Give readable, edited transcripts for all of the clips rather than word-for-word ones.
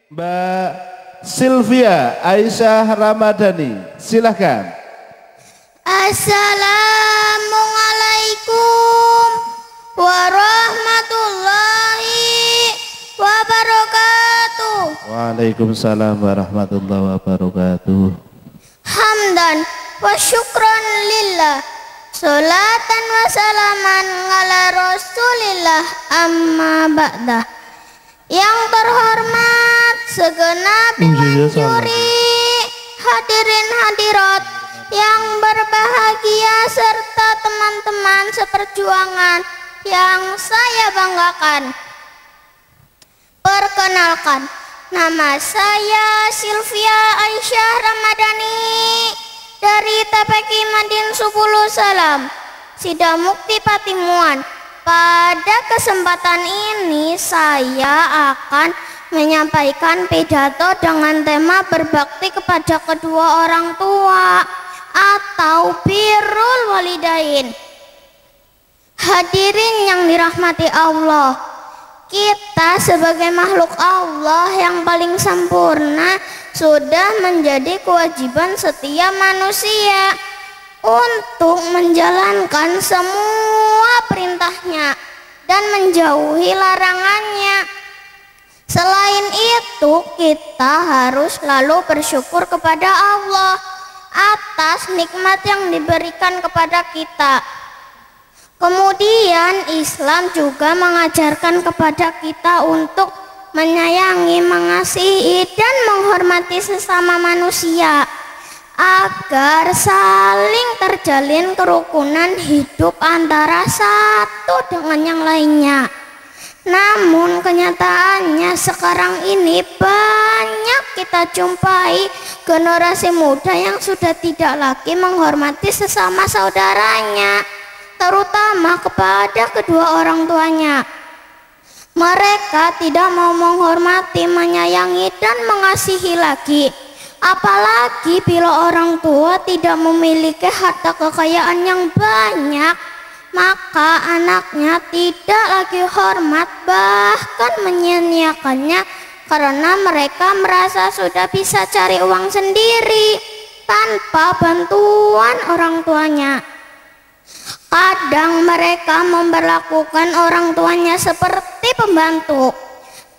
Mbak Sylvia Aisyah Ramadhani, silahkan. Assalamualaikum warahmatullahi wabarakatuh. Waalaikumsalam warahmatullahi wabarakatuh. Hamdan wa syukran lillah, salatan wa salaman ala rasulillah, amma ba'dah. Yang terhormat segenap dewan juri, hadirin hadirat yang berbahagia serta teman-teman seperjuangan yang saya banggakan. Perkenalkan, nama saya Sylvia Aisyah Ramadhani dari TPQ Madin 10 Salam, Sidamukti Patimuan. Pada kesempatan ini saya akan menyampaikan pidato dengan tema berbakti kepada kedua orang tua atau birrul walidain. Hadirin yang dirahmati Allah, kita sebagai makhluk Allah yang paling sempurna sudah menjadi kewajiban setiap manusia untuk menjalankan semua perintahnya dan menjauhi larangannya. Selain itu, kita harus selalu bersyukur kepada Allah atas nikmat yang diberikan kepada kita. Kemudian Islam juga mengajarkan kepada kita untuk menyayangi, mengasihi, dan menghormati sesama manusia agar saling terjalin kerukunan hidup antara satu dengan yang lainnya. Namun kenyataannya sekarang ini banyak kita jumpai generasi muda yang sudah tidak lagi menghormati sesama saudaranya, terutama kepada kedua orang tuanya. Mereka tidak mau menghormati, menyayangi, dan mengasihi lagi. Apalagi bila orang tua tidak memiliki harta kekayaan yang banyak, maka anaknya tidak lagi hormat, bahkan menyia-nyiakannya karena mereka merasa sudah bisa cari uang sendiri tanpa bantuan orang tuanya. Kadang mereka memperlakukan orang tuanya seperti pembantu,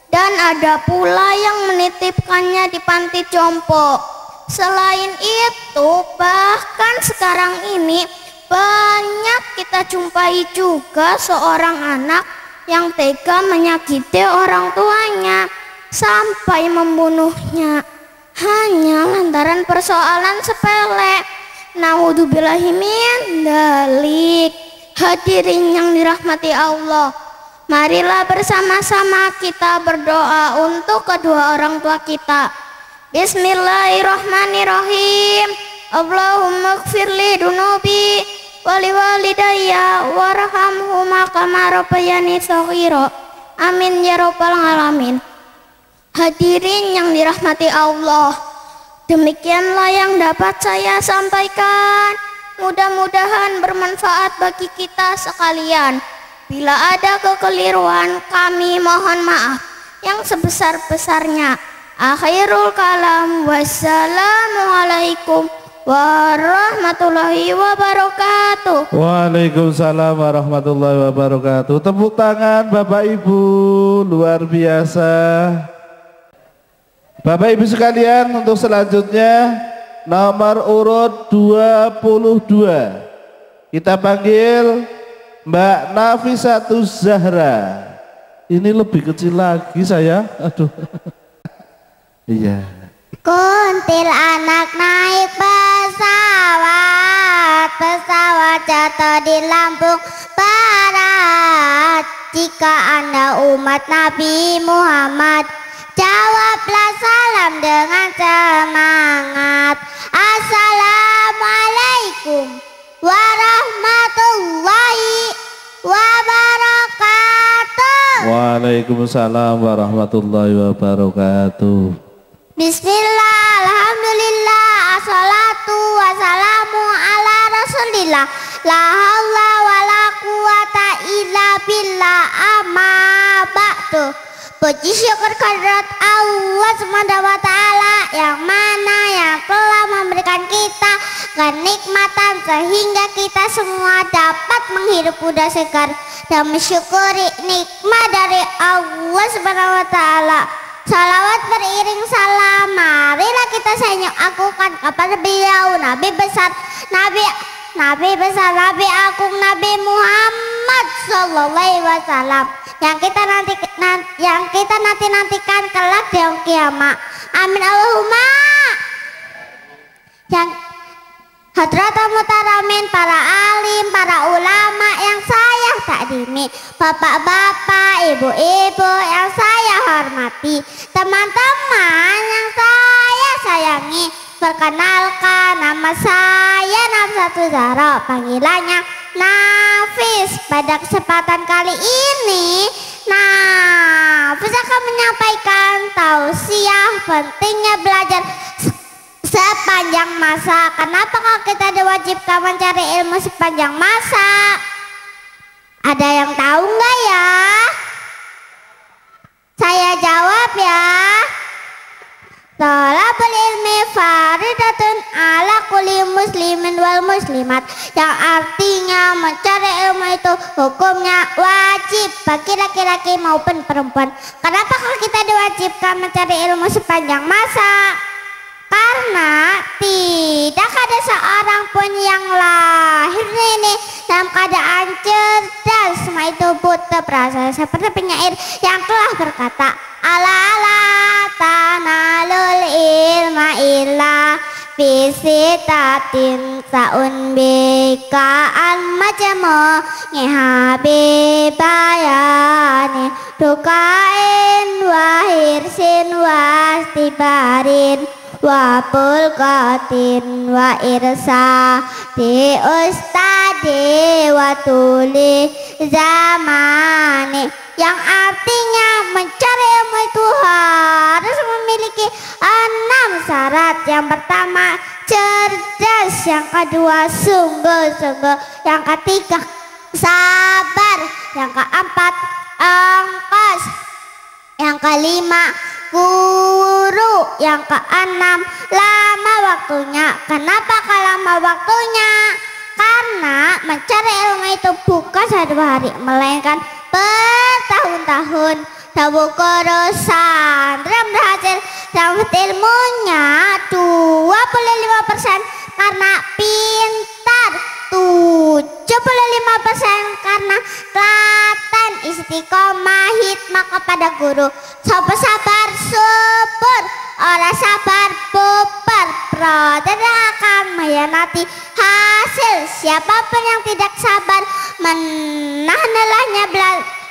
dan ada pula yang menitipkannya di panti jompo. Selain itu, bahkan sekarang ini banyak kita jumpai juga seorang anak yang tega menyakiti orang tuanya sampai membunuhnya hanya lantaran persoalan sepele. Naudzubillahi min dzalik. Hadirin yang dirahmati Allah, marilah bersama-sama kita berdoa untuk kedua orang tua kita. Bismillahirrahmanirrahim. Allahumma ighfirli dunubi wali walidayya warhamhuma kama rabbayani shaghira. Amin ya rabbal alamin. Hadirin yang dirahmati Allah, demikianlah yang dapat saya sampaikan. Mudah-mudahan bermanfaat bagi kita sekalian. Bila ada kekeliruan, kami mohon maaf yang sebesar-besarnya. Akhirul kalam, wassalamualaikum warahmatullahi wabarakatuh. Waalaikumsalam warahmatullahi wabarakatuh. Tepuk tangan Bapak Ibu, luar biasa. Bapak Ibu sekalian, untuk selanjutnya nomor urut 22 kita panggil Mbak Nafisatus Zahra. Ini lebih kecil lagi saya. Aduh. Iya. Kuntil anak naik pesawat, pesawat jatuh di Lampung Barat. Jika Anda umat Nabi Muhammad, jawablah salam dengan semangat. Assalamualaikum warahmatullahi wabarakatuh. Waalaikumsalam warahmatullahi wabarakatuh. Bismillah, alhamdulillah, assalatu wassalamu ala rasulillah. La haula wa la quwata illa billah, amma ba'du. Puji syukur kehadirat Allah kenikmatan sehingga kita semua dapat menghirup udara segar dan mensyukuri nikmat dari Allah Subhanahu wa taala. Salawat beriring salam, marilah kita senyum agukan kepada beliau Nabi besar Nabi Agung Nabi Muhammad sallallahu alaihi wasallam yang kita nantikan kelak di yaumul kiamat. Amin Allahumma. Yang Hadratul Mutaramin, para alim, para ulama yang saya takdimi, bapak-bapak, ibu-ibu yang saya hormati, teman-teman yang saya sayangi, perkenalkan nama saya Nafisatu Zahra, panggilannya Nafis. Pada kesempatan kali ini Nafis akan menyampaikan tausiah pentingnya belajar sepanjang masa. Kenapa kalau kita diwajibkan mencari ilmu sepanjang masa? Ada yang tahu nggak ya? Saya jawab ya. Thalabul ilmi faridatun ala kulli muslimin wal muslimat, yang artinya mencari ilmu itu hukumnya wajib bagi laki-laki maupun perempuan. Kenapa kalau kita diwajibkan mencari ilmu sepanjang masa? Karena tidak ada seorang pun yang lahir ini dalam keadaan cerdas, semua itu buta perasaan, seperti penyair yang telah berkata, ala tanalul ilma illa bisitatin saun bikaan majamu ngehabibayani dukain wahirsin wastibarin wa pulqatin wa irsa di ustadi wa tuli zamani, yang artinya mencari ilmu itu harus memiliki 6 syarat. Yang pertama cerdas, yang kedua sungguh-sungguh, yang ketiga sabar, yang keempat ongkos, yang kelima guru, yang keenam lama waktunya. Kenapa lama waktunya? Karena mencari ilmu itu bukan 1 hari, melainkan bertahun-tahun. Tahu guru santri berhasil dapat ilmunya 25% karena pintar, 75% karena telaten, istiqomah, hikmah kepada guru. Sabar subur, orang sabar bubar, tidak akan mengkhianati hasil. Siapapun yang tidak sabar menahan lelahnya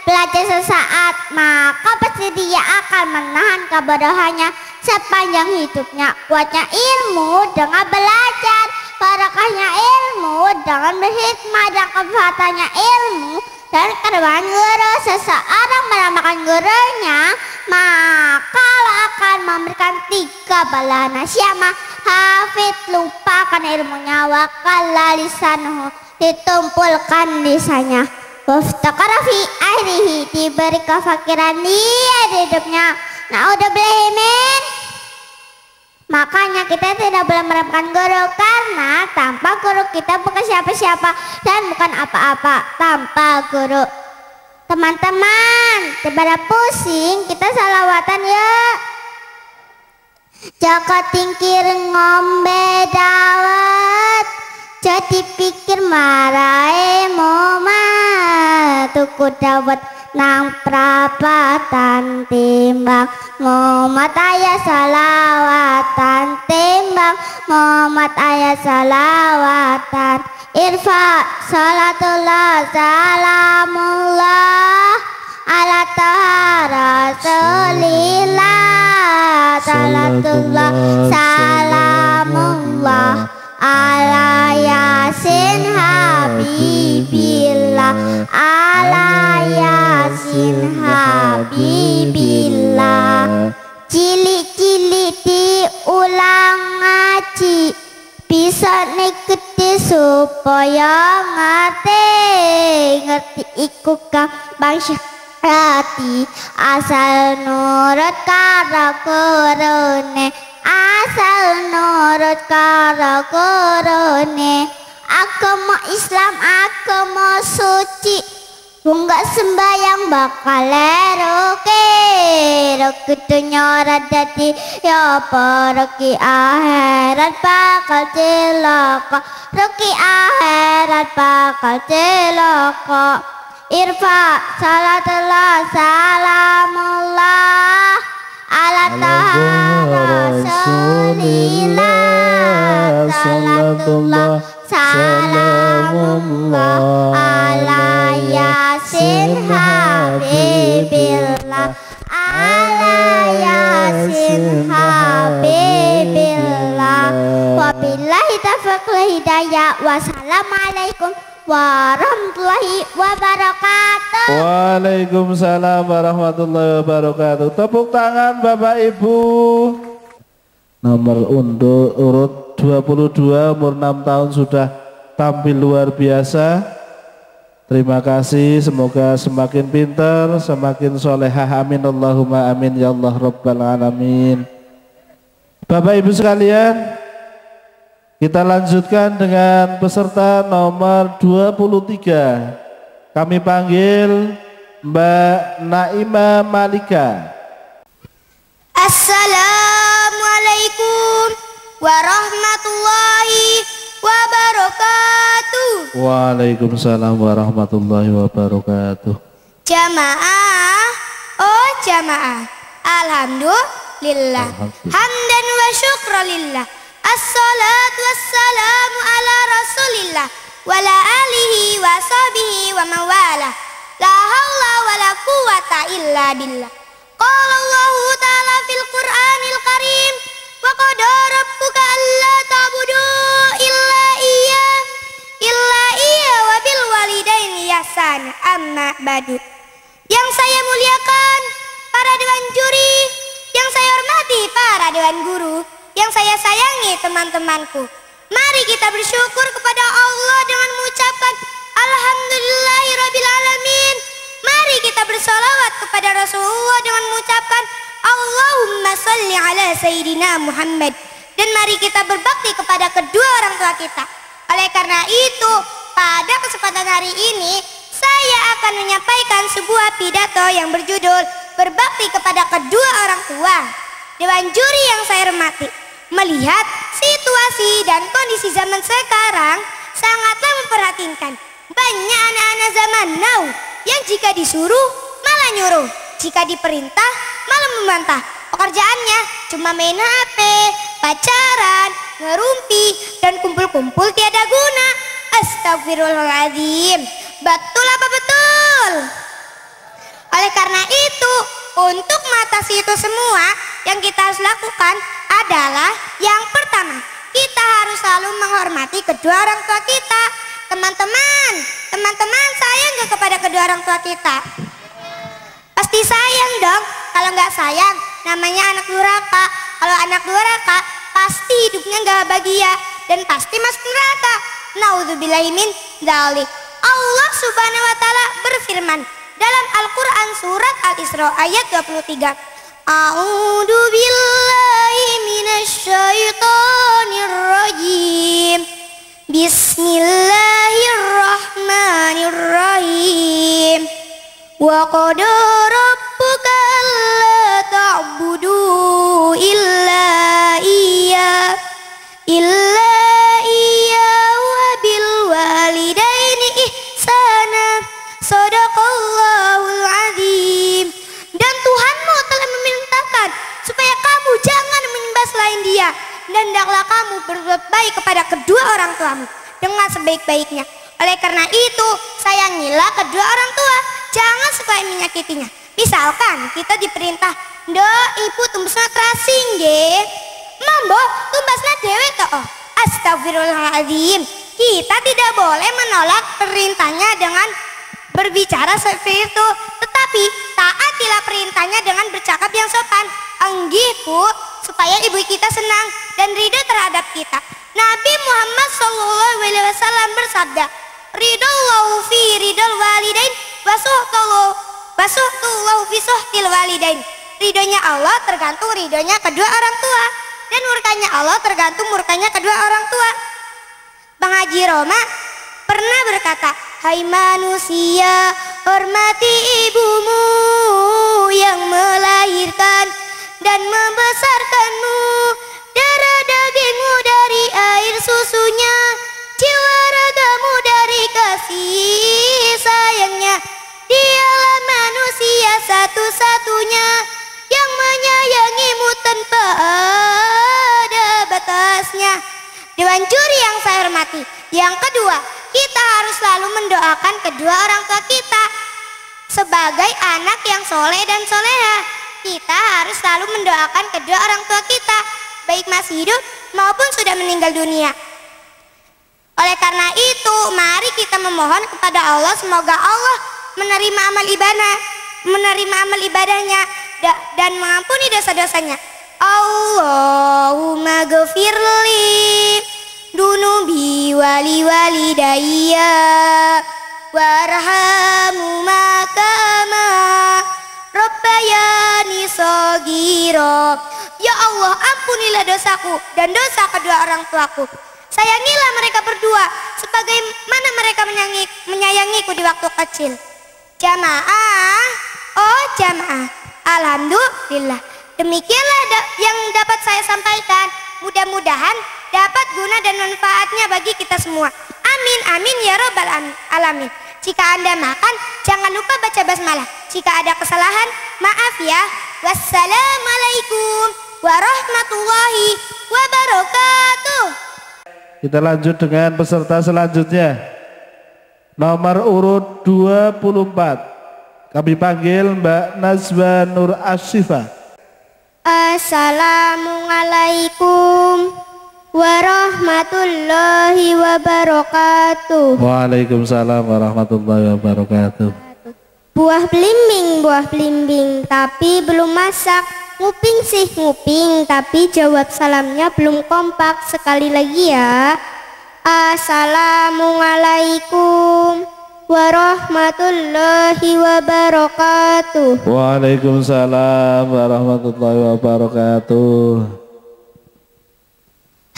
belajar sesaat, maka pasti dia akan menahan kebodohannya sepanjang hidupnya. Kuatnya ilmu dengan belajar, barokahnya ilmu dengan berhikmah, dan kemanfaatannya ilmu dan kedewaan guru. Seseorang meramakan gurunya, maka Allah akan memberikan 3 bala nasyama. Hafid, lupakan ilmunya, wakalla lisanuhu, ditumpulkan lisannya, waftakara fi akhirihi, diberi kefakiran dia di hidupnya. Naudzubillahi min. Makanya kita tidak boleh meremehkan guru, karena tanpa guru kita bukan siapa-siapa dan bukan apa-apa tanpa guru. Teman-teman, daripada pusing, kita salawatan yuk. Joko tingkir ngombe dawet, jadi pikir marai momat, tuku dawet nang prapatan timbang, Muhammad ayah salawatan timbang, Muhammad ayah salawatan. Irfa salatullah salamullah ala taha rasulillah, salatullah salamullah ala yasin habibillah, ala yasin habibillah. Cilik-cilik diulang ngaji, bisa ngerti supaya ngerti iku gampang syarati, asal nurut karo gurune, asal nurut karo gurune. Agama Islam agama suci, wong gak sembayang bakal rugi. Rugi dunya ora dadi ya apa, rugi akhirat bakal celaka. Rugi akhirat bakal celaka. Irfa salatullah salamullah ala taha rasulillah. Salatullah salamullah ala yasin habibillah. Ala yasin habibillah. Wabillahi taufiq wal hidayah. Wassalamualaikum warahmatullahi wabarakatuh. Waalaikumsalam warahmatullahi wabarakatuh. Tepuk tangan Bapak Ibu. Nomor urut 22 umur 6 tahun sudah tampil luar biasa. Terima kasih, semoga semakin pintar, semakin solehah, amin Allahumma amin ya Allah rabbal alamin. Bapak Ibu sekalian, kita lanjutkan dengan peserta nomor 23. Kami panggil Mbak Naima Malika. Assalamualaikum warahmatullahi wabarakatuh. Waalaikumsalam warahmatullahi wabarakatuh. Jamaah, oh jamaah, alhamdulillah, hamdan wa syukralillah. Assalatu wassalamu ala rasulillah wa ala alihi wa sahbihi wa mawala. La hawla wa la quwata illa billah. Qala Allahu ta'ala fil Qur'anil Karim, wa qada rabbuka alla ta'budu illa iya wa bil walidaini ihsana. Amma ba'du. Yang saya muliakan para dewan juri, yang saya hormati para dewan guru, yang saya sayangi teman-temanku, mari kita bersyukur kepada Allah dengan mengucapkan Alhamdulillahirrabbilalamin. Mari kita bersolawat kepada Rasulullah dengan mengucapkan Allahumma salli ala Sayyidina Muhammad. Dan mari kita berbakti kepada kedua orang tua kita. Oleh karena itu, pada kesempatan hari ini saya akan menyampaikan sebuah pidato yang berjudul Berbakti kepada kedua orang tua. Dewan juri yang saya hormati, melihat situasi dan kondisi zaman sekarang sangatlah memperhatinkan. Banyak anak-anak zaman now yang jika disuruh malah nyuruh, jika diperintah malah membantah. Pekerjaannya cuma main HP, pacaran, ngerumpi, dan kumpul-kumpul tiada guna. Astagfirullahaladzim. Betul apa betul? Oleh karena itu, untuk mengatasi itu semua, yang kita harus lakukan adalah yang pertama, kita harus selalu menghormati kedua orang tua kita. Teman-teman sayang gak kepada kedua orang tua kita? Pasti sayang dong. Kalau nggak sayang, namanya anak durhaka. Kalau anak durhaka, pasti hidupnya nggak bahagia dan pasti masuk neraka. Naudzubillahi min dzalik. Allah Subhanahu wa taala berfirman dalam Al-Qur'an surat Al-Isra ayat 23. A'udzu billahi minasyaitonir rajim. Bismillahirrahmanirrahim. Wa qada rabbuka alla ta'budu illa iya wa bil walidaini ihsana. Shadaqallahul azim. Dan Tuhanmu telah memerintahkan supaya kamu jangan menyembah selain Dia, dan hendaklah kamu berbuat baik kepada kedua orang tuamu dengan sebaik-baiknya. Oleh karena itu, sayangilah kedua orang tua, jangan suka menyakitinya. Misalkan kita diperintah, "Do, ibu tumbasna terasing nggih." Mambo, tumbasna dhewe to. Astagfirullahaladzim. Kita tidak boleh menolak perintahnya dengan berbicara seperti itu, tetapi taatilah perintahnya dengan bercakap yang sopan. Enggih, Bu, supaya ibu kita senang dan ridho terhadap kita. Nabi Muhammad SAW bersabda, "Ridallahu fi ridal walidain wasuhtullahu fi suhtil walidain." Ridhonya Allah tergantung ridhonya kedua orang tua. dan murkanya Allah tergantung murkanya kedua orang tua. Bang Haji Roma pernah berkata, hai manusia, hormati ibumu yang melahirkan dan membesarkanmu, darah dagingmu dari air susunya, jiwa ragamu dari kasih sayangnya. Dialah manusia satu-satunya yang menyayangimu tanpa ada batasnya. Dewan juri yang saya hormati, yang kedua, kita harus selalu mendoakan kedua orang tua kita. Sebagai anak yang soleh dan soleha, kita harus selalu mendoakan kedua orang tua kita, baik masih hidup maupun sudah meninggal dunia. Oleh karena itu, mari kita memohon kepada Allah semoga Allah menerima amal ibadahnya dan mengampuni dosa-dosanya. Allahumma ghafirli dunubi wali walidayya warhamu makama rabbayani shogiro. Ya Allah, ampunilah dosaku dan dosa kedua orang tuaku. Sayangilah mereka berdua sebagaimana mereka menyayangiku di waktu kecil. Jamaah, oh jamaah, alhamdulillah. Demikianlah yang dapat saya sampaikan. Mudah-mudahan dapat guna dan manfaatnya bagi kita semua. Amin, amin ya robbal alamin. Jika Anda makan, jangan lupa baca basmalah. Jika ada kesalahan, maaf ya. Wassalamualaikum warahmatullahi wabarakatuh. Kita lanjut dengan peserta selanjutnya. Nomor urut 24. Kami panggil Mbak Nazwa Nur Asyifa. Assalamualaikum warahmatullahi wabarakatuh. Waalaikumsalam warahmatullahi wabarakatuh. Buah belimbing, tapi belum masak. Nguping sih nguping, tapi jawab salamnya belum kompak. Sekali lagi ya. Assalamualaikum warahmatullahi wabarakatuh. Waalaikumsalam warahmatullahi wabarakatuh.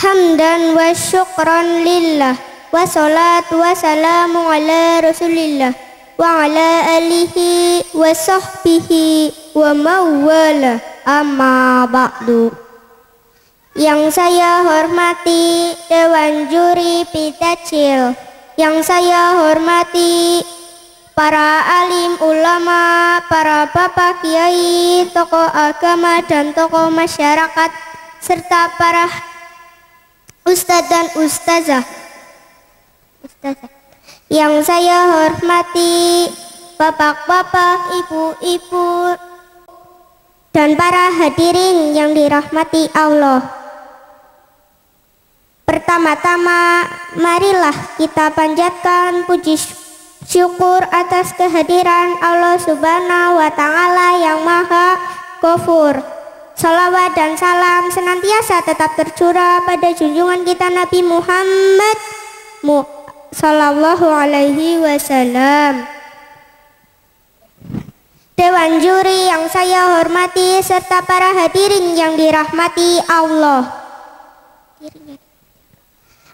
Hamdan wa syukran lillah, wa salatu wa salamu ala rasulillah, wa ala alihi wa sahbihi wa mawala, amma ba'du. Yang saya hormati Dewan Juri Pitacil, yang saya hormati para alim ulama, para bapak kiai, tokoh agama dan tokoh masyarakat, serta para ustadz dan ustazah. Yang saya hormati bapak-bapak, ibu-ibu, dan para hadirin yang dirahmati Allah. Pertama-tama, marilah kita panjatkan puji syukur atas kehadiran Allah Subhanahu wa Ta'ala yang Maha Ghafur. Salawat dan salam senantiasa tetap tercurah pada junjungan kita Nabi Muhammad sallallahu alaihi wasallam. Dewan juri yang saya hormati serta para hadirin yang dirahmati Allah.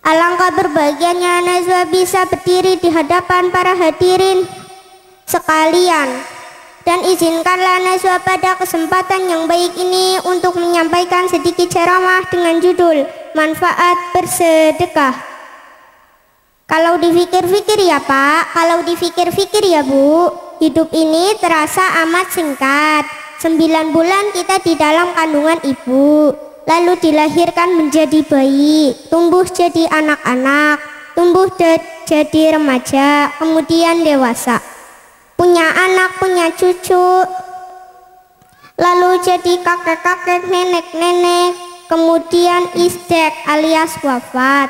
Alangkah berbahagianya Nazwa bisa berdiri di hadapan para hadirin sekalian. Dan izinkanlah Nazwa pada kesempatan yang baik ini untuk menyampaikan sedikit ceramah dengan judul Manfaat Bersedekah. Kalau dipikir-pikir ya Pak, kalau dipikir-pikir ya Bu, hidup ini terasa amat singkat. 9 bulan kita di dalam kandungan ibu, lalu dilahirkan menjadi bayi, tumbuh jadi anak-anak, tumbuh jadi remaja, kemudian dewasa, punya anak, punya cucu, lalu jadi kakek-kakek, nenek-nenek, kemudian istek alias wafat.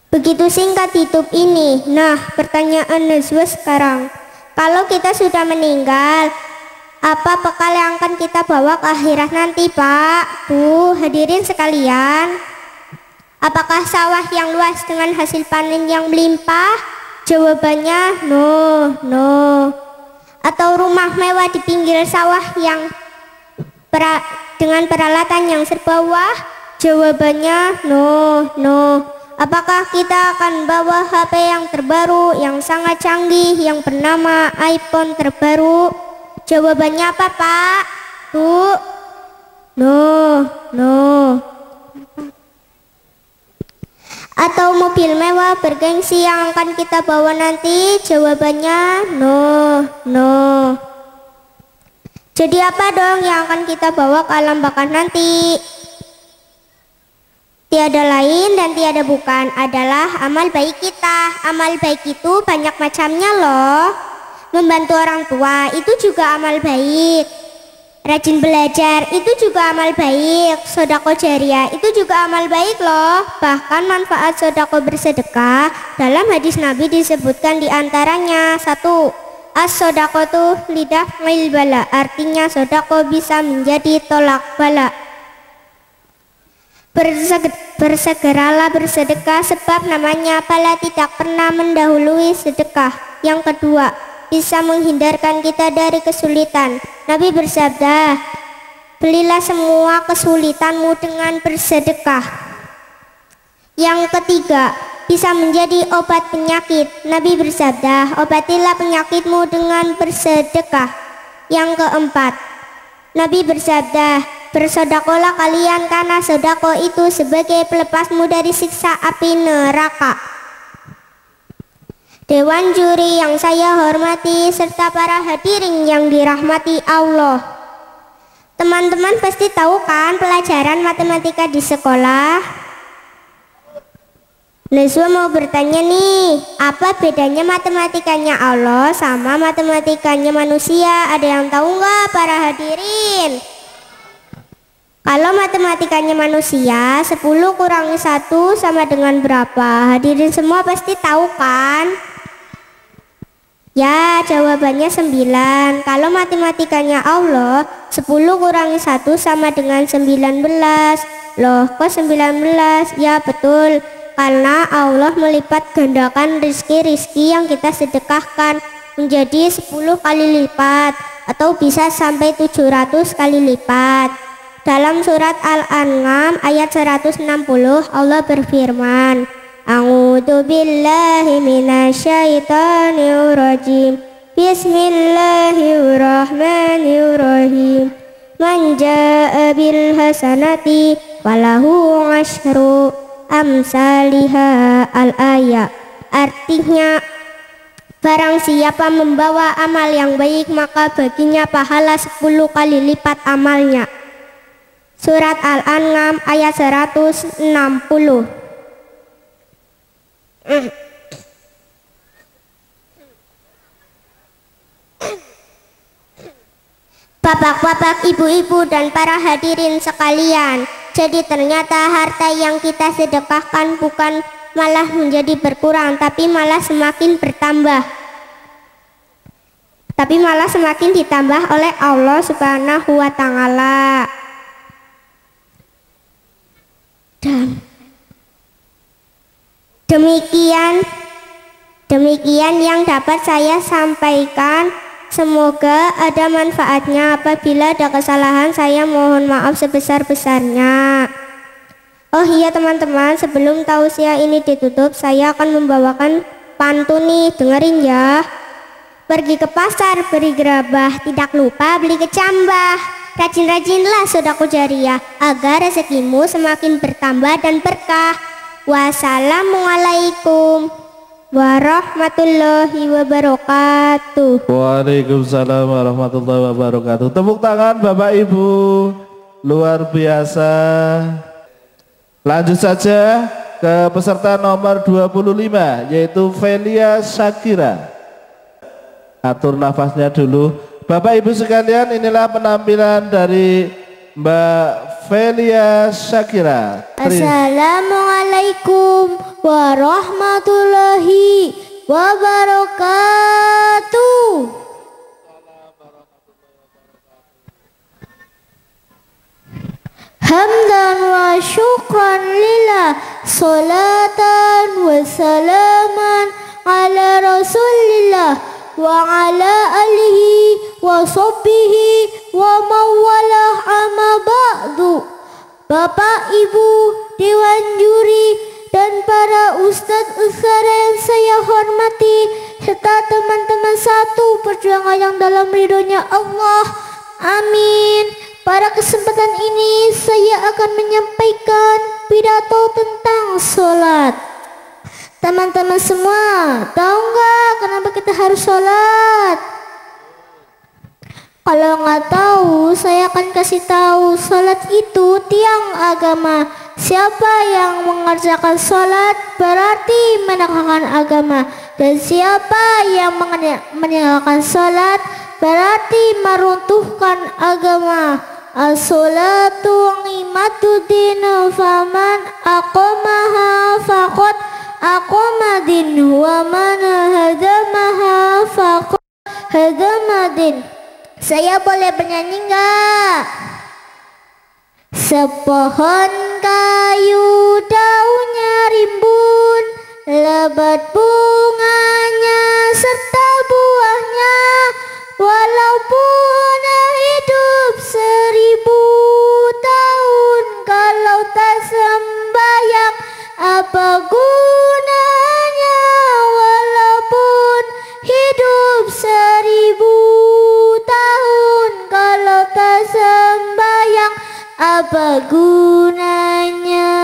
Begitu singkat hidup ini. Nah, pertanyaan Nazwa sekarang, kalau kita sudah meninggal, apa bekal yang akan kita bawa ke akhirat nanti Pak, Bu, hadirin sekalian? Apakah sawah yang luas dengan hasil panen yang melimpah? Jawabannya no. Atau rumah mewah di pinggir sawah yang dengan peralatan yang serba wah? Jawabannya no. Apakah kita akan bawa HP yang terbaru, yang sangat canggih, yang bernama iPhone terbaru? Jawabannya apa, Pak? Bu? No. Atau mobil mewah bergengsi yang akan kita bawa nanti? Jawabannya no. Jadi apa dong yang akan kita bawa ke alam baka nanti? Tiada lain dan tiada bukan adalah amal baik kita. Amal baik itu banyak macamnya loh. Membantu orang tua itu juga amal baik. Rajin belajar itu juga amal baik. Sedekah jariah itu juga amal baik loh. Bahkan manfaat sedekah bersedekah dalam hadis Nabi disebutkan diantaranya 1. As-sodaqatu lidaf'il bala, artinya sedekah bisa menjadi tolak bala. Bersegeralah bersedekah sebab namanya bala tidak pernah mendahului sedekah. Yang kedua, bisa menghindarkan kita dari kesulitan. Nabi bersabda, belilah semua kesulitanmu dengan bersedekah. Yang ketiga, bisa menjadi obat penyakit. Nabi bersabda, obatilah penyakitmu dengan bersedekah. Yang keempat, Nabi bersabda, bersedekahlah kalian karena sedekah itu sebagai pelepasmu dari siksa api neraka. Dewan juri yang saya hormati serta para hadirin yang dirahmati Allah. Teman-teman pasti tahu kan pelajaran matematika di sekolah? Neswa mau bertanya nih, apa bedanya matematikanya Allah sama matematikanya manusia? Ada yang tahu nggak para hadirin? Kalau matematikanya manusia, 10 kurangi 1 sama dengan berapa? Hadirin semua pasti tahu kan? Ya, jawabannya 9. Kalau matematikanya Allah, 10 kurangi 1 sama dengan 19. Loh, kok 19? Ya, betul. Karena Allah melipat gandakan rizki-rizki yang kita sedekahkan menjadi 10 kali lipat atau bisa sampai 700 kali lipat. Dalam surat Al-An'am ayat 160 Allah berfirman, A'udzu billahi minasyaitonir rajim. Bismillahirrahmanirrahim. Man jaa'a bil hasanati falahu asyru amsalihha al-ayat. Artinya, barang siapa membawa amal yang baik maka baginya pahala 10 kali lipat amalnya. Surat Al-An'am ayat 160. Bapak-bapak, ibu-ibu dan para hadirin sekalian, jadi ternyata harta yang kita sedekahkan bukan malah menjadi berkurang, tapi malah semakin bertambah. Tapi malah semakin ditambah oleh Allah Subhanahu wa Ta'ala. Dan demikian yang dapat saya sampaikan. Semoga ada manfaatnya. Apabila ada kesalahan, saya mohon maaf sebesar-besarnya. Oh iya teman-teman, sebelum tausiah ini ditutup, saya akan membawakan pantun nih, dengerin ya. Pergi ke pasar beri gerabah, tidak lupa beli kecambah. Rajin-rajinlah sedekah jariah agar rezekimu semakin bertambah dan berkah. Wassalamualaikum warahmatullahi wabarakatuh. Waalaikumsalam warahmatullahi wabarakatuh. Tepuk tangan Bapak Ibu, luar biasa. Lanjut saja ke peserta nomor 25, yaitu Velia Shakira. Atur nafasnya dulu. Bapak Ibu sekalian, inilah penampilan dari Mbak Velia Shakira. Assalamualaikum warahmatullahi wabarakatuh. Hamdan wa syukran lillah, salatan wa salaman ala rasulillah wa ala alihi wa sahbihi wa mawalah amma ba'du. Bapak, Ibu, Dewan Juri, dan para ustadz-ustadz yang saya hormati, serta teman-teman satu perjuangan yang dalam ridhonya Allah. Amin. Pada kesempatan ini saya akan menyampaikan pidato tentang sholat. Teman-teman semua, tahu nggak kenapa kita harus sholat? Kalau nggak tahu, saya akan kasih tahu. Sholat itu tiang agama. Siapa yang mengerjakan sholat berarti menegakkan agama, dan siapa yang meninggalkan sholat berarti meruntuhkan agama. As-sholatu imaduddin, faman aqamaha faqad aqamadin, wa man hadamaha faqad hadamadin. Saya boleh bernyanyi enggak? Sepohon kayu daunnya rimbun, lebat bunganya serta buahnya, walaupun hidup 1000 tahun, kalau tak sembahyang apa gunanya? Walaupun hidup 1000 tahun, kalau tak sembahyang apa gunanya?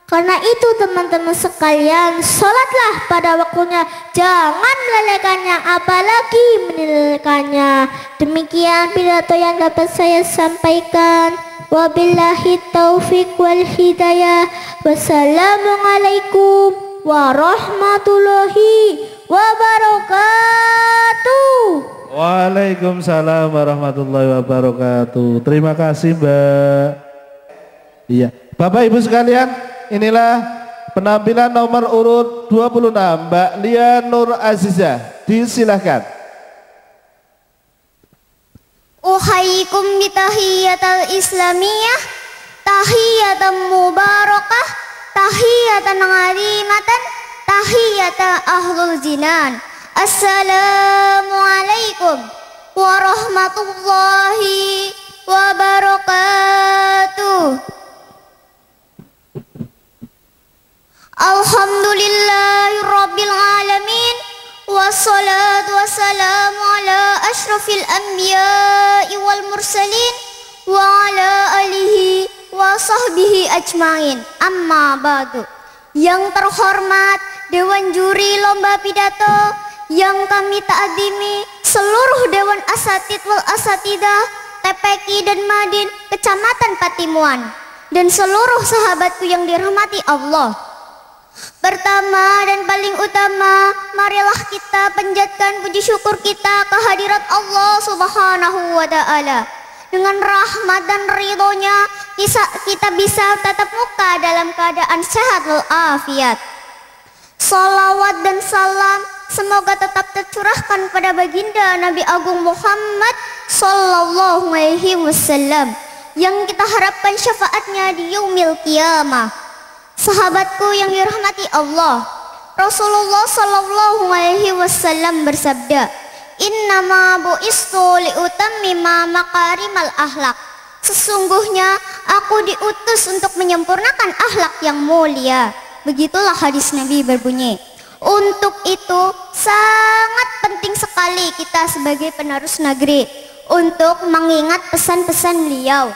Karena itu teman-teman sekalian, sholatlah pada waktunya, jangan melelehkannya apalagi menilaikannya. Demikian pidato yang dapat saya sampaikan. Wabillahi taufiq wal hidayah. Wassalamualaikum warahmatullahi wabarakatuh. Waalaikumsalam warahmatullahi wabarakatuh. Terima kasih, Mbak. Iya, Bapak Ibu sekalian, inilah penampilan nomor urut 26, Mbak Lia Nur Azizah. Disilahkan. Uhayyikum bitahiyatal islamiyah, tahiyatan mubarakah, tahiyatan azimatan, tahiyatan ahlul jinan. Assalamualaikum warahmatullahi wabarakatuh. Alhamdulillahirabbil alamin, wassalatu wassalamu ala asyrafil anbiya'i wal mursalin wa ala alihi wa sahbihi ajmain. Amma ba'du. Yang terhormat Dewan Juri Lomba Pidato, yang kami ta'zimi seluruh Dewan Asatid wal Asatidah TPQ dan Madin Kecamatan Patimuan, dan seluruh sahabatku yang dirahmati Allah. Pertama dan paling utama, marilah kita panjatkan puji syukur kita kehadirat Allah Subhanahu wa Ta'ala. Dengan rahmat dan ridhonya kita bisa tatap muka dalam keadaan sehat walafiat. Salawat dan salam semoga tetap tercurahkan pada baginda Nabi Agung Muhammad Sallallahu Alaihi Wasallam, yang kita harapkan syafaatnya di yaumil qiyamah. Sahabatku yang dirahmati Allah, Rasulullah Sallallahu Alaihi Wasallam bersabda, Innama bu'istu liutammima makarimal akhlak. Sesungguhnya aku diutus untuk menyempurnakan akhlak yang mulia. Begitulah hadis Nabi berbunyi. Untuk itu sangat penting sekali kita sebagai penerus negeri untuk mengingat pesan-pesan beliau.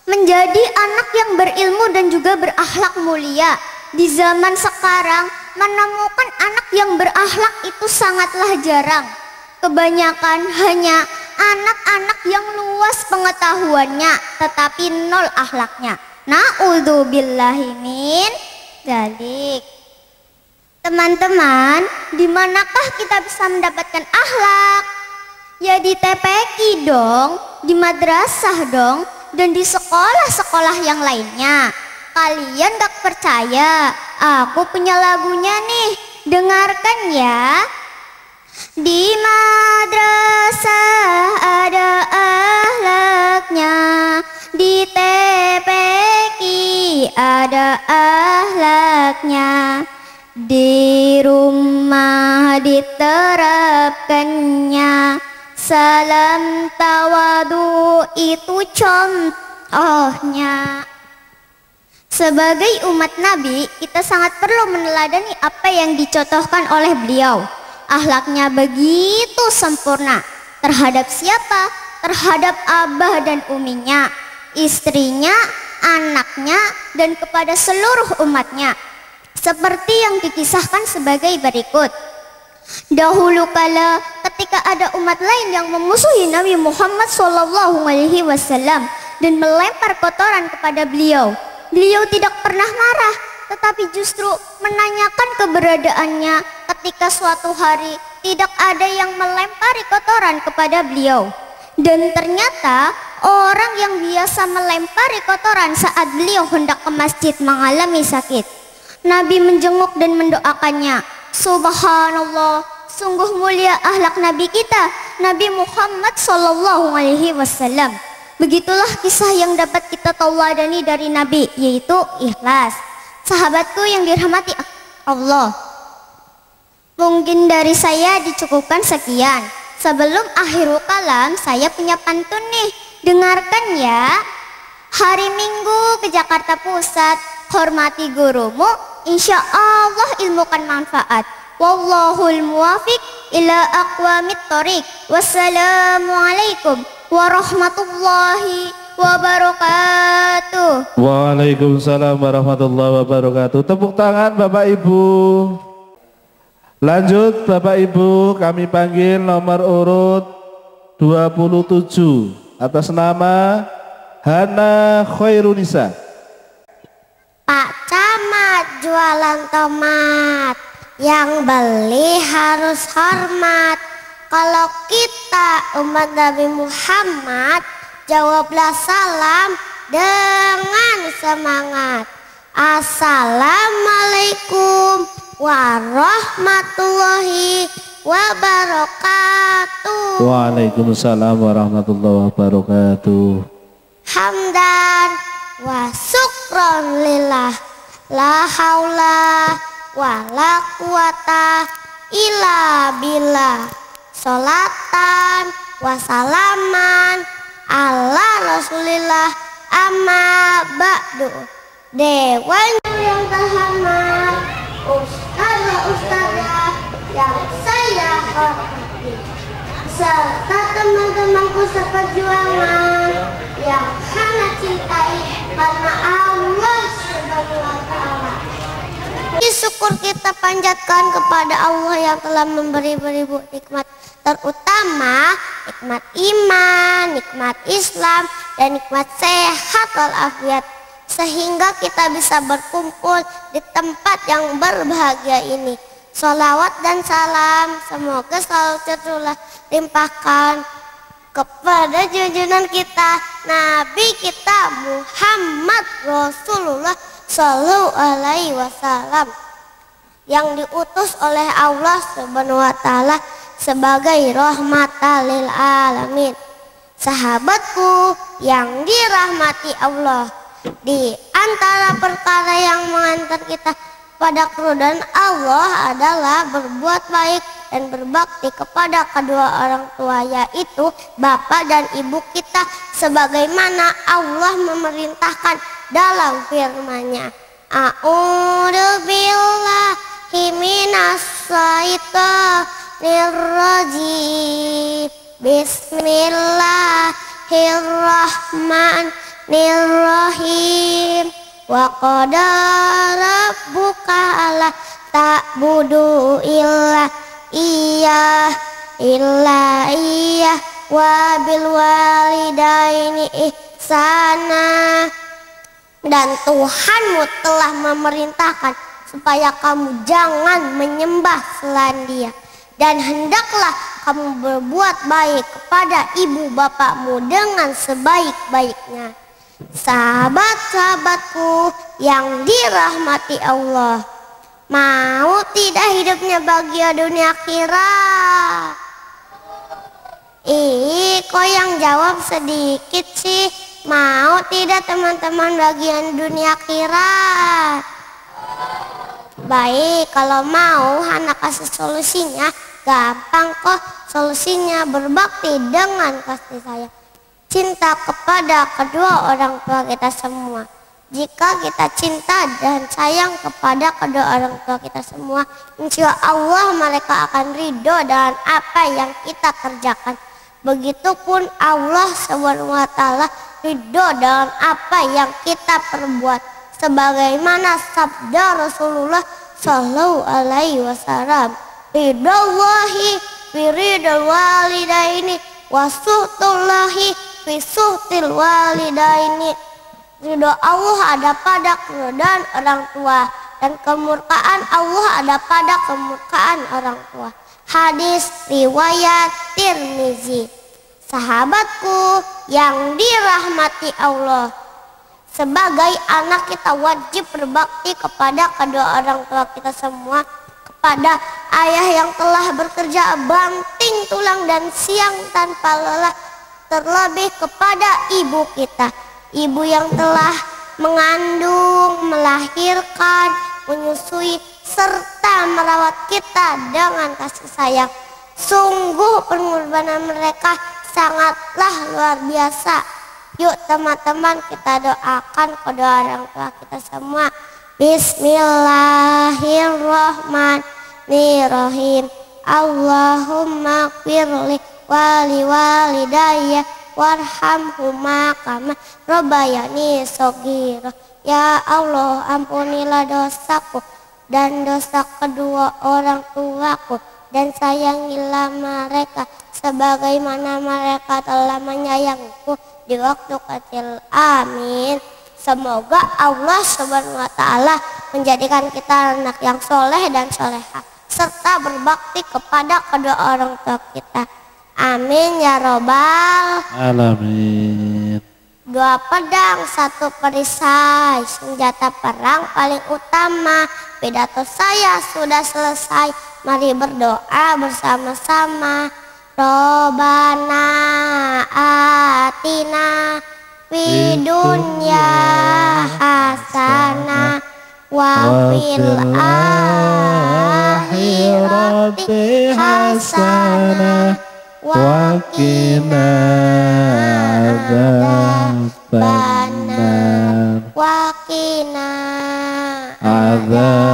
Menjadi anak yang berilmu dan juga berakhlak mulia. Di zaman sekarang menemukan anak yang berakhlak itu sangatlah jarang. Kebanyakan hanya anak-anak yang luas pengetahuannya tetapi nol akhlaknya. Na'udzubillahi min dzalik. Teman-teman, di manakah kita bisa mendapatkan akhlak? Ya di TPQ dong, di madrasah dong, dan di sekolah-sekolah yang lainnya. Kalian gak percaya? Aku punya lagunya nih, dengarkan ya. Di madrasah ada akhlaknya, di TPQ ada akhlaknya, di rumah diterapkannya Salam tawadu itu contohnya. Sebagai umat Nabi, kita sangat perlu meneladani apa yang dicontohkan oleh beliau. Akhlaknya begitu sempurna. Terhadap siapa? Terhadap abah dan uminya, istrinya, anaknya, dan kepada seluruh umatnya. Seperti yang dikisahkan sebagai berikut. Dahulu kala ketika ada umat lain yang memusuhi Nabi Muhammad SAW dan melempar kotoran kepada beliau, beliau tidak pernah marah, tetapi justru menanyakan keberadaannya ketika suatu hari tidak ada yang melempari kotoran kepada beliau. Dan ternyata orang yang biasa melempari kotoran saat beliau hendak ke masjid mengalami sakit. Nabi menjenguk dan mendoakannya. Subhanallah, sungguh mulia akhlak Nabi kita, Nabi Muhammad SAW. Begitulah kisah yang dapat kita tauladani dari Nabi, yaitu ikhlas. Sahabatku yang dirahmati Allah, mungkin dari saya dicukupkan sekian. Sebelum akhirul kalam, saya punya pantun nih. Dengarkan ya. Hari Minggu ke Jakarta Pusat, hormati gurumu, insya Allah ilmu kan manfaat. Wallahul muwafiq ila aqwamit thoriq. Wassalamualaikum warahmatullahi wabarakatuh. Waalaikumsalam warahmatullahi wabarakatuh. Tepuk tangan Bapak Ibu. Lanjut Bapak Ibu, kami panggil nomor urut 27 atas nama Hana Khairunisa. Pak Camat jualan tomat, yang beli harus hormat. Kalau kita umat Nabi Muhammad, jawablah salam dengan semangat. Assalamualaikum warahmatullahi wabarakatuh. Waalaikumsalam warahmatullahi wabarakatuh. Hamdan wa syukron lillah, la haula wa la quwata illa billah. Sholatan wa salaman ala rasulillah, amma ba'du. Dewan yang terhormat, ustazah yang saya hormati, serta teman-temanku seperjuangan yang Hana cintai karena Allah Subhanahu wa Ta'ala. Syukur kita panjatkan kepada Allah yang telah memberi beribu nikmat, terutama nikmat iman, nikmat Islam, dan nikmat sehat walafiat, sehingga kita bisa berkumpul di tempat yang berbahagia ini. Sholawat dan salam semoga selalu tercurah limpahkan kepada junjungan kita, Nabi kita Muhammad Rasulullah Sallallahu Alaihi Wasallam, yang diutus oleh Allah Subhanahu Wa Taala sebagai rahmatan lil alamin. Sahabatku yang dirahmati Allah, di antara perkara yang mengantar kita pada keridhaan Allah adalah berbuat baik dan berbakti kepada kedua orang tua, yaitu bapak dan ibu kita, sebagaimana Allah memerintahkan dalam firman-Nya. A'udzu billahi minas syaitonir rajim. Bismillahirrahmanirrahim. Wa qadara rabbuka alla ta'budu illa iyyah wa bil walidaini ihsana. Dan Tuhanmu telah memerintahkan supaya kamu jangan menyembah selain Dia, dan hendaklah kamu berbuat baik kepada ibu bapakmu dengan sebaik-baiknya. Sahabat-sahabatku yang dirahmati Allah, mau tidak hidupnya bahagia dunia akhirat? Kok yang jawab sedikit sih? Mau tidak teman-teman bagian dunia akhirat? Baik, kalau mau Hana kasih solusinya. Gampang kok, Solusinya berbakti dengan kasih sayang, cinta kepada kedua orang tua kita semua. Jika kita cinta dan sayang kepada kedua orang tua kita semua, insya Allah mereka akan ridho dengan apa yang kita kerjakan. Begitupun Allah SWT ridho dengan apa yang kita perbuat. Sebagaimana sabda Rasulullah Sallallahu Alaihi Wasallam, ridhallahi fi ridhal walidaini wa suhtullahi fi suhtil walidaini. Ridho Allah ada pada keridhaan orang tua dan kemurkaan Allah ada pada kemurkaan orang tua. Hadis riwayat Tirmizi. Sahabatku yang dirahmati Allah, sebagai anak kita wajib berbakti kepada kedua orang tua kita semua, kepada ayah yang telah bekerja banting tulang dan siang tanpa lelah, terlebih kepada ibu kita, ibu yang telah mengandung, melahirkan, menyusui, serta merawat kita dengan kasih sayang. Sungguh pengorbanan mereka sangatlah luar biasa. Yuk teman-teman, kita doakan kedua orang tua kita semua. Bismillahirrahmanirrahim. Allahumma firli wali walidayya warhamhuma kama rabbayani shaghira. Ya Allah, ampunilah dosaku dan dosa kedua orang tuaku, dan sayangilah mereka sebagaimana mereka telah menyayangiku di waktu kecil. Amin. Semoga Allah SWT menjadikan kita anak yang soleh dan soleha, serta berbakti kepada kedua orang tua kita. Amin ya robbal alamin. Dua pedang, satu perisai, senjata perang paling utama. Pidato saya sudah selesai, mari berdoa bersama-sama. Robbana atina fid dunya hasanah wa fil akhirati hasanah wa qina adzabannar wa qina adzabannar.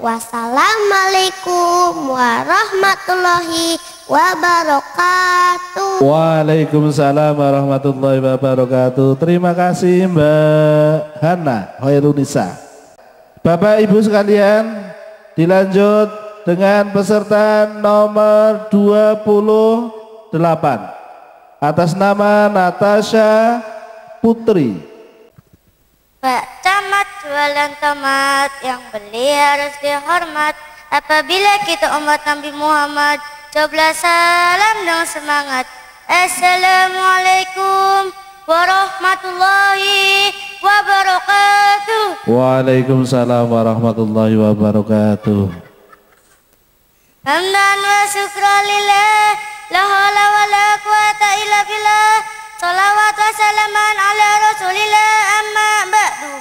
Wassalamualaikum warahmatullahi wabarakatuh. Waalaikumsalam warahmatullahi wabarakatuh. Terima kasih Mbak Hana Hoirunisa. Bapak Ibu sekalian, dilanjut dengan peserta nomor 28 atas nama Natasha Putri. Pak Camat jualan tomat, yang beli harus dihormat. Apabila kita umat Nabi Muhammad, cobalah salam dengan semangat. Assalamualaikum warahmatullahi wabarakatuh. Waalaikumsalam warahmatullahi wabarakatuh. Hamdan wa syukralillah, la haula wa la quwata illa billah. Salawat wa salaman ala rasulillah, amma ba'du.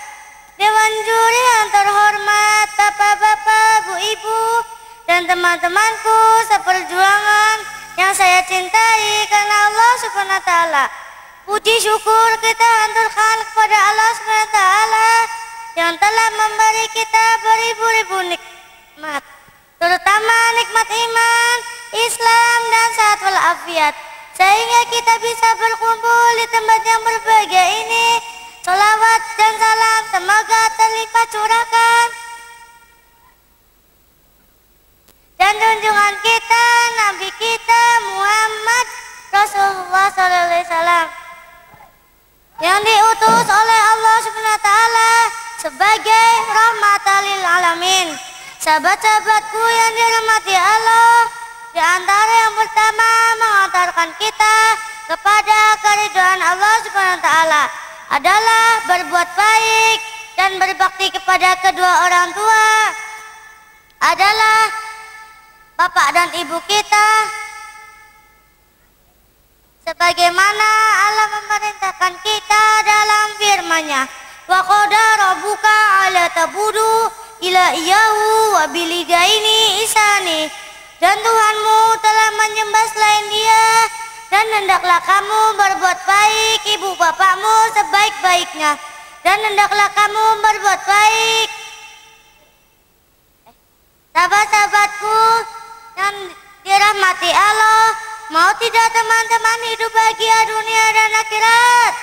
Dewan juri yang terhormat, bapak-bapak, bu-ibu, dan teman-temanku seperjuangan yang saya cintai karena Allah Subhanahu wa ta'ala. Puji syukur kita haturkan kepada Allah Subhanahu wa ta'ala yang telah memberi kita beribu-ribu nikmat, terutama nikmat iman, Islam, dan sehat walafiat, sehingga kita bisa berkumpul di tempat yang berbahagia ini. Salawat dan salam semoga terlipat curahkan dan junjungan kita, Nabi kita Muhammad Rasulullah SAW, yang diutus oleh Allah Subhanahu wa ta'ala sebagai rahmatan lil alamin. Sahabat-sahabatku yang dirahmati Allah, di antara yang pertama mengantarkan kita kepada keridhaan Allah Subhanahu wa ta'ala adalah berbuat baik dan berbakti kepada kedua orang tua, adalah bapak dan ibu kita, sebagaimana Allah memerintahkan kita dalam firman-Nya, wa qadara rabbuka alla tabudu ila iyyahu wa bil walidaini ihsani. dan Tuhanmu telah menyembah selain Dia, dan hendaklah kamu berbuat baik ibu bapakmu sebaik-baiknya, dan hendaklah kamu berbuat baik sahabat-sahabatku yang dirahmati Allah. Mau tidak teman-teman hidup bahagia dunia dan akhirat?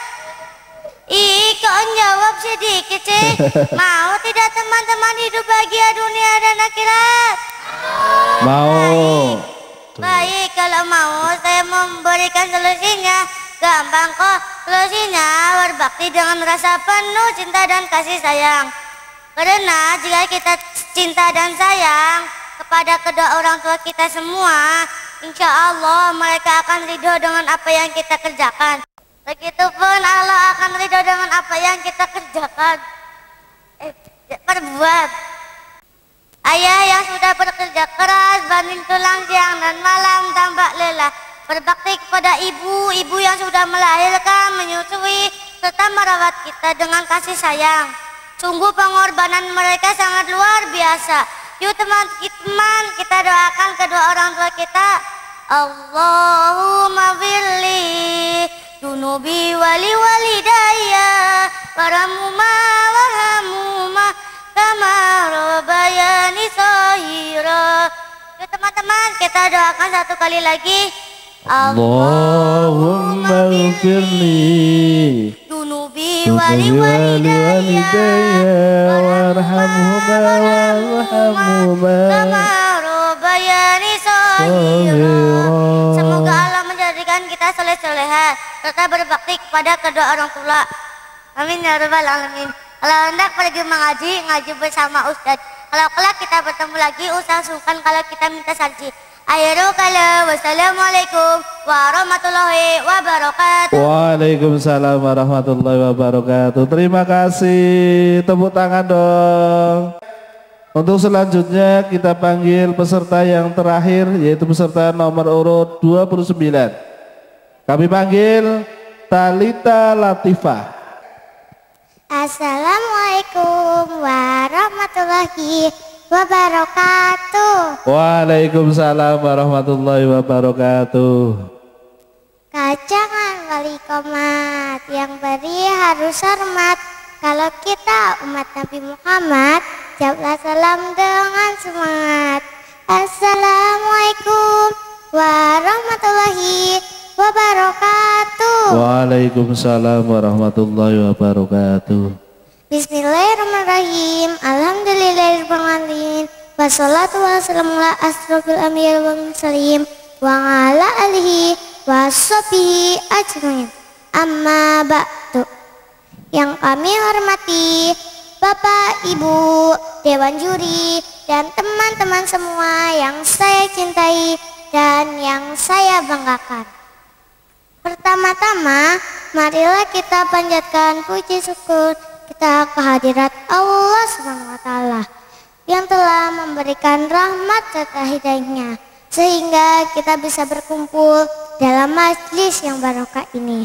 Kok jawab sedikit sih? Mau tidak teman-teman hidup bahagia dunia dan akhirat? Mau. Baik, kalau mau saya memberikan solusinya. Gampang kok. Solusinya berbakti dengan rasa penuh cinta dan kasih sayang. Karena jika kita cinta dan sayang kepada kedua orang tua kita semua, insya Allah mereka akan ridho dengan apa yang kita kerjakan. Begitupun Allah akan ridho dengan apa yang kita kerjakan. Perbuat. Ayah yang sudah bekerja keras, banting tulang siang dan malam tanpa lelah, berbakti kepada ibu yang sudah melahirkan, menyusui, serta merawat kita dengan kasih sayang. Sungguh pengorbanan mereka sangat luar biasa. Yuk teman-teman, kita doakan kedua orang tua kita. Allahumma firli dunubi wali walidayya warhamuma kama rabbayani shaghira. Yuk teman-teman, kita doakan satu kali lagi. Allahumma firli dunubi wali walidayya warhamhuma kama rabbayani shaghira. Semoga Allah menjadikan kita soleh-soleha serta berbakti kepada kedua orang tua. Amin ya rabbal alamin. Kalau hendak pergi ngaji bersama Ustadz. Kalau kelak kita bertemu lagi, usahakan kalau kita minta sarji. Akhirul kalam, wassalamualaikum warahmatullahi wabarakatuh. Waalaikumsalam warahmatullahi wabarakatuh. Terima kasih. Tepuk tangan dong. Untuk selanjutnya kita panggil peserta yang terakhir, yaitu peserta nomor urut 29. Kami panggil Talita Latifah. Assalamualaikum warahmatullahi wabarakatuh. Waalaikumsalam warahmatullahi wabarakatuh. Kacangan wali komat yang beri harus hormat. Kalau kita umat Nabi Muhammad, jawablah salam dengan semangat. Assalamualaikum warahmatullahi wabarakatuh. Waalaikumsalam warahmatullahi wabarakatuh. Bismillahirrahmanirrahim. Alhamdulillahirrahmanirrahim. Wassalatu wassalamu ala asrofil anbiya'i wal mursalin wa ala alihi washabihi ajmain. Amma ba'du. Yang kami hormati Bapak, Ibu, Dewan Juri, dan teman-teman semua yang saya cintai dan yang saya banggakan. Pertama-tama, marilah kita panjatkan puji syukur kita kehadirat Allah SWT yang telah memberikan rahmat serta hidayahnya sehingga kita bisa berkumpul dalam majlis yang barokah ini.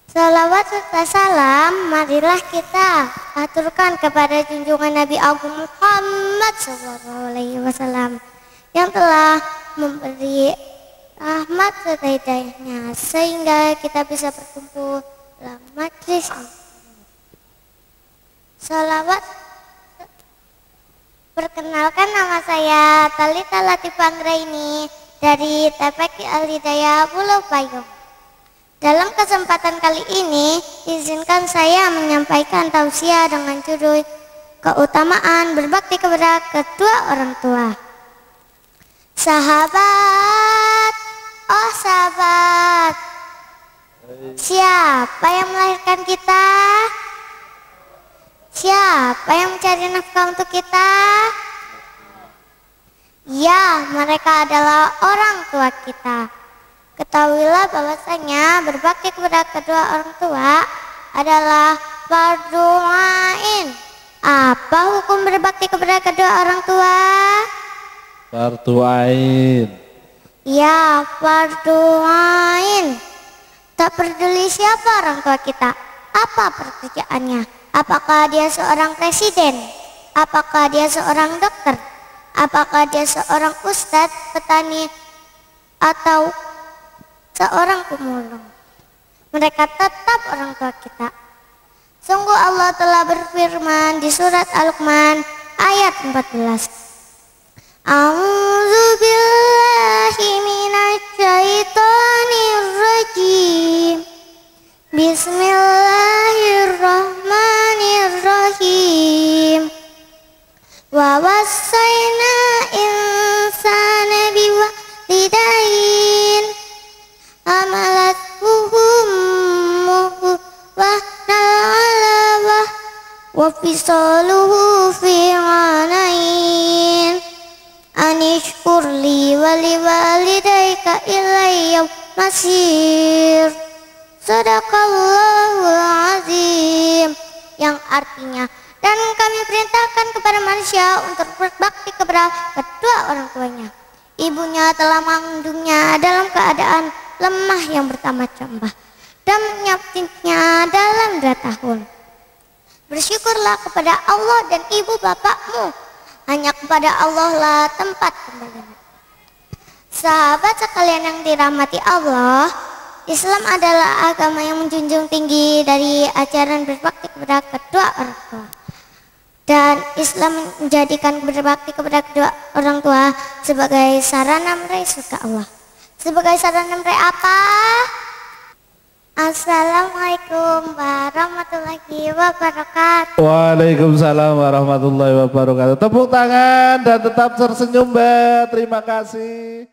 Salawat serta salam marilah kita aturkan kepada junjungan Nabi Agung Muhammad SAW yang telah memberi rahmat serta hidayahnya sehingga kita bisa berkumpul dalam majlis ini. Salawat. Perkenalkan, nama saya Talita Latifah Anggraini dari TPQ Al-Hidayah Pulau Payung. Dalam kesempatan kali ini, izinkan saya menyampaikan tausiah dengan judul keutamaan berbakti kepada kedua orang tua. Sahabat, oh sahabat, siapa yang melahirkan kita? Siapa yang mencari nafkah untuk kita? Ya, mereka adalah orang tua kita. Ketahuilah bahwasanya berbakti kepada kedua orang tua adalah fardu ain. Apa hukum berbakti kepada kedua orang tua? Fardu ain. Ya, fardu ain. Tak peduli siapa orang tua kita, apa pekerjaannya, apakah dia seorang presiden, apakah dia seorang dokter, Apakah dia seorang ustadz, petani, atau seorang pemulung, mereka tetap orang tua kita. Sungguh Allah telah berfirman di surat Al-Luqman ayat 14. A'udzu billahi minasyaitonir rajim. Bismillahirrahmanirrahim. Wa wassayna insana biwalidain hamalathu ummuhu wahnan ala wah wa fisaluhu fi anain anishkur li wa liwalidayka ilayya masir. Sadaqallahul azim, yang artinya, dan kami perintahkan kepada manusia untuk berbakti kepada kedua orang tuanya. Ibunya telah mengandungnya dalam keadaan lemah yang bertambah-tambah dan menyapitnya dalam 2 tahun. Bersyukurlah kepada Allah dan ibu bapakmu, hanya kepada Allah lah tempat kembali. Sahabat sekalian yang dirahmati Allah, Islam adalah agama yang menjunjung tinggi dari ajaran berbakti kepada kedua orang tua. Dan Islam menjadikan berbakti kepada kedua orang tua sebagai sarana meraih surga Allah. Sebagai sarana meraih apa? Assalamualaikum warahmatullahi wabarakatuh. Waalaikumsalam warahmatullahi wabarakatuh. Tepuk tangan dan tetap tersenyum, Mbak. Terima kasih.